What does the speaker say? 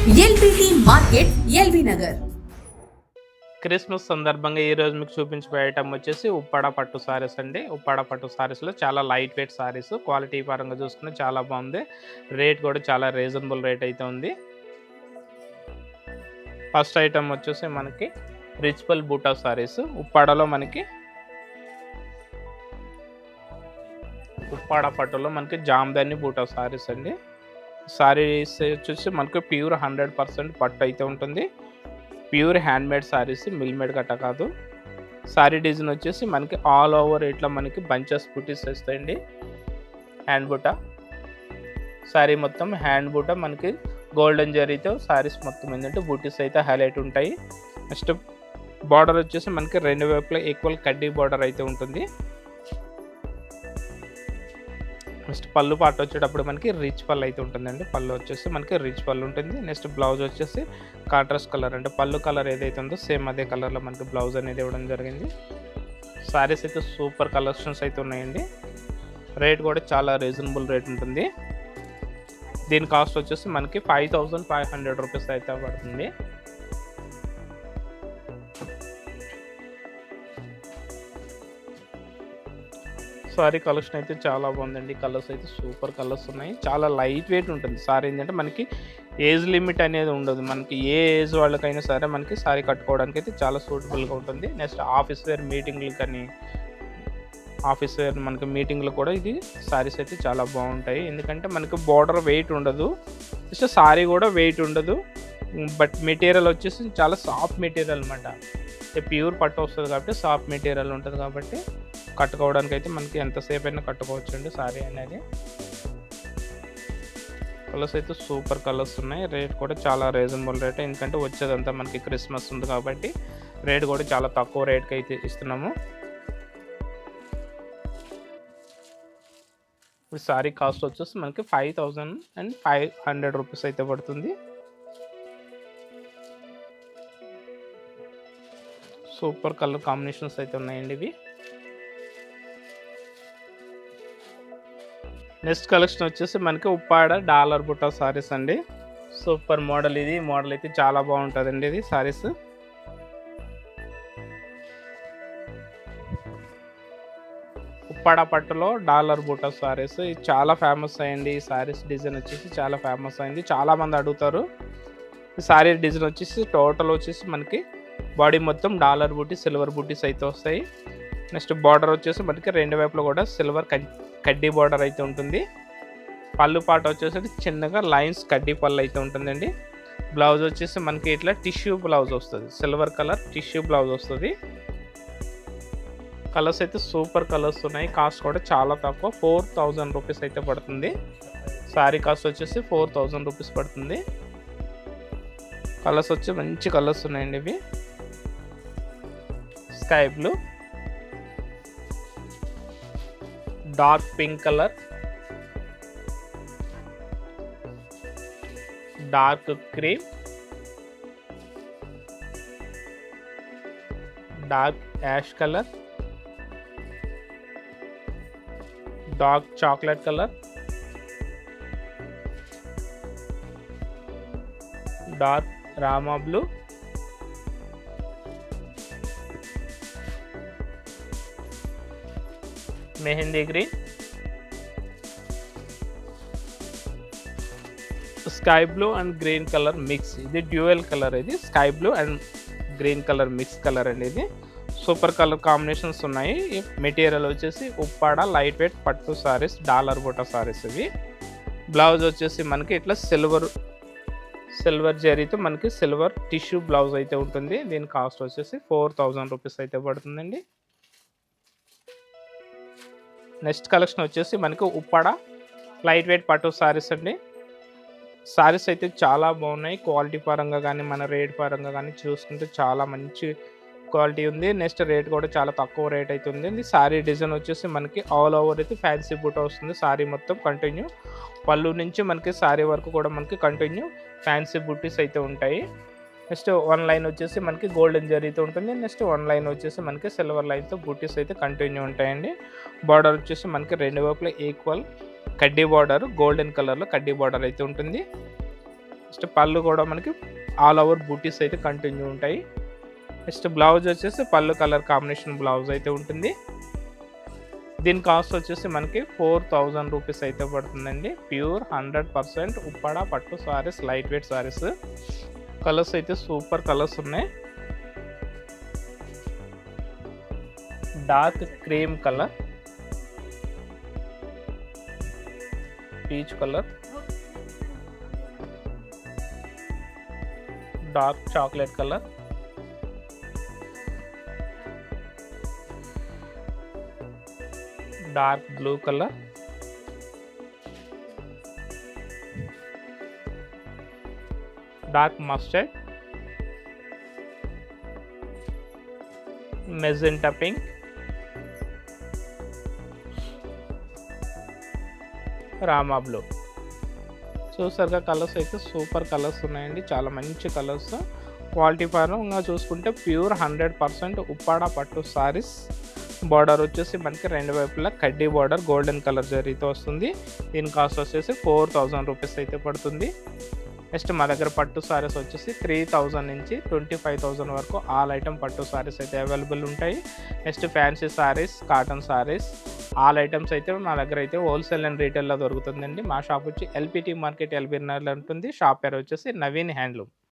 LBT market, LB Nagar. Christmas సందర్భంగా ఈరోజు మీకు చూపించబోయే ఐటమ్ వచ్చేసి ఉప్పాడ పట్టు సారీస్ అండి. ఉప్పాడ పట్టు సారీస్లో చాలా లైట్ వెయిట్ సారీస్, క్వాలిటీ పరంగా చూసుకుని చాలా బాగుంది. రేట్ కూడా చాలా రీజనబుల్ రేట్ అయితే ఉంది. ఫస్ట్ ఐటమ్ వచ్చేసి మనకి రిచ్పల్ బూటా సారీస్. ఉప్పాడలో మనకి ఉప్పాడ పట్టులో మనకి జామ్దాని బూటా సారీస్ అండి. సారీస్ వచ్చేసి మనకి ప్యూర్ 100% పట్టు అయితే ఉంటుంది. ప్యూర్ హ్యాండ్మేడ్ సారీస్, మిల్మేడ్ గట్ట కాదు. సారీ డిజైన్ వచ్చేసి మనకి ఆల్ ఓవర్ ఇట్లా మనకి బంచెస్ బూటీస్ వస్తాయండి. హ్యాండ్ బూటా సారీ మొత్తం హ్యాండ్ బూటా మనకి గోల్డెన్ జరీతో సారీస్ మొత్తం ఏంటంటే బూటీస్ అయితే హైలైట్ ఉంటాయి. నెక్స్ట్ బార్డర్ వచ్చేసి మనకి రెండు వైపులా ఈక్వల్ కడ్డీ బార్డర్ అయితే ఉంటుంది. నెక్స్ట్ పళ్ళు పాట వచ్చేటప్పుడు మనకి రిచ్ పళ్ళు అయితే ఉంటుందండి. పళ్ళు వచ్చేసి మనకి రిచ్ పళ్ళు ఉంటుంది. నెక్స్ట్ బ్లౌజ్ వచ్చేసి కాంట్రాస్ట్ కలర్, అంటే పళ్ళు కలర్ ఏదైతే ఉందో సేమ్ అదే కలర్లో మనకి బ్లౌజ్ అనేది ఇవ్వడం జరిగింది. సారీస్ అయితే సూపర్ కలెక్షన్స్ అయితే ఉన్నాయండి. రేట్ కూడా చాలా రీజనబుల్ రేట్ ఉంటుంది. దీని కాస్ట్ వచ్చేసి మనకి 5500 రూపీస్ అయితే పడుతుంది. సారీ కలెక్షన్ అయితే చాలా బాగుందండి. కలర్స్ అయితే సూపర్ కలర్స్ ఉన్నాయి. చాలా లైట్ వెయిట్ ఉంటుంది. సారీ ఏంటంటే మనకి ఏజ్ లిమిట్ అనేది ఉండదు. మనకి ఏ ఏజ్ వాళ్ళకైనా సరే మనకి సారీ కట్టుకోవడానికి అయితే చాలా సూటబుల్గా ఉంటుంది. నెక్స్ట్ ఆఫీస్ వేర్ మీటింగ్లు కానీ, ఆఫీస్ వేర్ మనకి మీటింగ్లు కూడా ఇది సారీస్ అయితే చాలా బాగుంటాయి. ఎందుకంటే మనకి బార్డర్ వెయిట్ ఉండదు, నెక్స్ట్ సారీ కూడా వెయిట్ ఉండదు. బట్ మెటీరియల్ వచ్చేసి చాలా సాఫ్ట్ మెటీరియల్ అనమాట. ప్యూర్ పట్టు వస్తుంది కాబట్టి సాఫ్ట్ మెటీరియల్ ఉంటుంది కాబట్టి కట్టుకోవడానికి అయితే మనకి ఎంతసేపు అయినా కట్టుకోవచ్చు అండి సారీ అనేది. కలర్స్ అయితే సూపర్ కలర్స్ ఉన్నాయి. రేట్ కూడా చాలా రీజనబుల్ రేట్, ఎందుకంటే వచ్చేదంతా మనకి క్రిస్మస్ ఉంది కాబట్టి రేట్ కూడా చాలా తక్కువ రేట్కి అయితే ఇస్తున్నాము. ఈ సారీ కాస్ట్ వచ్చేసి మనకి 5500 రూపీస్ అయితే పడుతుంది. సూపర్ కలర్ కాంబినేషన్స్ అయితే ఉన్నాయండి ఇవి. నెక్స్ట్ కలెక్షన్ వచ్చేసి మనకి ఉప్పాడ డాలర్ బుట్ట సారీస్ అండి. సూపర్ మోడల్ ఇది. మోడల్ అయితే చాలా బాగుంటుందండి ఇది సారీస్. ఉప్పాడ పట్టులో డాలర్ బుట్ట సారీస్ ఇది చాలా ఫేమస్ అయ్యింది. ఈ సారీస్ డిజైన్ వచ్చేసి చాలా ఫేమస్ అయింది, చాలా మంది అడుగుతారు. ఈ సారీ డిజైన్ వచ్చేసి టోటల్ వచ్చేసి మనకి బాడీ మొత్తం డాలర్ బూటీ, సిల్వర్ బూటీస్ అయితే వస్తాయి. నెక్స్ట్ బార్డర్ వచ్చేసి మనకి రెండు వైపులో కూడా సిల్వర్ కడ్డీ బార్డర్ అయితే ఉంటుంది. పళ్ళు పాట వచ్చేసి చిన్నగా లైన్స్ కడ్డీ పళ్ళు అయితే ఉంటుందండి. బ్లౌజ్ వచ్చేసి మనకి ఇట్లా టిష్యూ బ్లౌజ్ వస్తుంది, సిల్వర్ కలర్ టిష్యూ బ్లౌజ్ వస్తుంది. కలర్స్ అయితే సూపర్ కలర్స్ ఉన్నాయి. కాస్ట్ కూడా చాలా తక్కువ, 4000 రూపీస్ అయితే పడుతుంది. సారీ కాస్ట్ వచ్చేసి 4000 రూపీస్ పడుతుంది. కలర్స్ వచ్చి మంచి కలర్స్ ఉన్నాయండి ఇవి. Sky blue, dark pink colour, dark cream, dark ash colour, dark chocolate colour, dark Rama blue, mehndi green, sky blue and green colour mix. ఇది డ్యూయల్ కలర్, ఇది sky blue and green colour mix colour అండి. ఇది super colour combinations ఉన్నాయి. Material వచ్చేసి Uppada light weight పట్టు saris, dollar బూటా సారీస్ ఇవి. Blouse వచ్చేసి మనకి ఇట్లా సిల్వర్ జరీతో మనకి సిల్వర్ టిష్యూ బ్లౌజ్ అయితే ఉంటుంది. దీని కాస్ట్ వచ్చేసి 4000 రూపీస్ అయితే పడుతుందండి. నెక్స్ట్ కలెక్షన్ వచ్చేసి మనకి ఉప్పాడ లైట్ వెయిట్ పట్టు సారీస్ అండి. సారీస్ అయితే చాలా బాగున్నాయి. క్వాలిటీ పరంగా కానీ మన రేట్ పరంగా కానీ చూసుకుంటే చాలా మంచి క్వాలిటీ ఉంది. నెక్స్ట్ రేట్ కూడా చాలా తక్కువ రేట్ అయితే ఉంది. సారీ డిజైన్ వచ్చేసి మనకి ఆల్ ఓవర్ అయితే ఫ్యాన్సీ బూటా వస్తుంది. సారీ మొత్తం కంటిన్యూ పళ్ళు నుంచి మనకి సారీ వరకు కూడా మనకి కంటిన్యూ ఫ్యాన్సీ బూటీస్ అయితే ఉంటాయి. నెక్స్ట్ వన్ లైన్ వచ్చేసి మనకి గోల్డెన్ జరీతో ఉంటుంది. నెక్స్ట్ వన్ లైన్ వచ్చేసి మనకి సిల్వర్ లైన్తో బూటీస్ అయితే కంటిన్యూ ఉంటాయండి. బార్డర్ వచ్చేసి మనకి రెండు వైపులా ఈక్వల్ కడ్డీ బార్డర్, గోల్డెన్ కలర్లో కడ్డీ బార్డర్ అయితే ఉంటుంది. నెక్స్ట్ పళ్ళు కూడా మనకి ఆల్ ఓవర్ బూటీస్ అయితే కంటిన్యూ ఉంటాయి. నెక్స్ట్ బ్లౌజ్ వచ్చేసి పళ్ళు కలర్ కాంబినేషన్ బ్లౌజ్ అయితే ఉంటుంది. దీని కాస్ట్ వచ్చేసి మనకి 4000 రూపీస్ అయితే పడుతుందండి. ప్యూర్ 100% ఉప్పాడ పట్టు saris, light weight saris. Colours అయితే సూపర్ కలర్స్ ఉన్నాయి. Dark cream colour, peach colour, dark chocolate colour, dark blue colour, dark mustard, magenta pink, Rama blue. చూసారుగా కలర్స్ అయితే సూపర్ కలర్స్ ఉన్నాయండి. చాలా మంచి కలర్స్. క్వాలిటీ పరంగా చూసుకుంటే ప్యూర్ 100% ఉప్పాడ పట్టు సారీస్. బార్డర్ వచ్చేసి మనకి రెండు వైపులా కడ్డీ బార్డర్ గోల్డెన్ కలర్ జరీతో వస్తుంది. దీని కాస్ట్ వచ్చేసి 4000 రూపీస్ అయితే పడుతుంది. నెక్స్ట్ మా దగ్గర పట్టు సారీస్ వచ్చేసి 3000 నుంచి 25,000 వరకు ఆల్ ఐటమ్ పట్టు సారీస్ అయితే అవైలబుల్ ఉంటాయి. Next fancy saris, cotton saris, all items అయితే మా దగ్గర అయితే హోల్సేల్ అండ్ రీటైల్లో దొరుకుతుందండి. మా షాప్ వచ్చి ఎల్పిటి మార్కెట్ ఎల్బీ నగర్లో ఉంటుంది. షాప్ పేరు వచ్చేసి నవీన్ హ్యాండ్లూమ్.